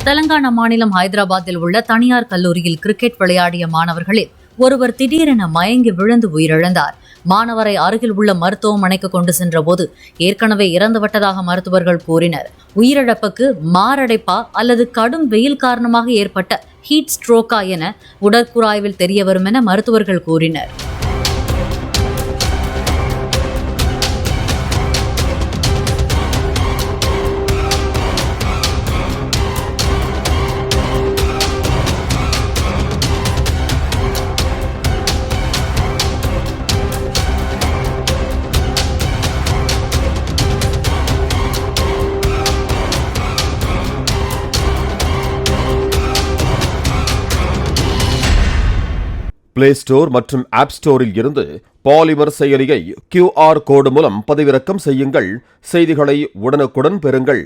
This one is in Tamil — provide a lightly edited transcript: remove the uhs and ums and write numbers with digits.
தெலங்கானா மாநிலம் ஹைதராபாத்தில் உள்ள தனியார் கல்லூரியில் கிரிக்கெட் விளையாடிய மாணவர்களில் ஒருவர் திடீரென மயங்கி விழுந்து உயிரிழந்தார். மாணவரை அருகில் உள்ள மருத்துவமனைக்கு கொண்டு சென்றபோது ஏற்கனவே இறந்துவிட்டதாக மருத்துவர்கள் கூறினர். உயிரிழப்புக்கு மாரடைப்பா அல்லது கடும் வெயில் காரணமாக ஏற்பட்ட ஹீட் ஸ்ட்ரோக்கா என உடற்கூறாய்வில் தெரியவரும் என மருத்துவர்கள் கூறினர். பிளே ஸ்டோர் மற்றும் ஆப் ஸ்டோரில் இருந்து பாலிமர் செயலியை QR கோடு மூலம் பதிவிறக்கம் செய்யுங்கள். செய்திகளை உடனுக்குடன் பெறுங்கள்.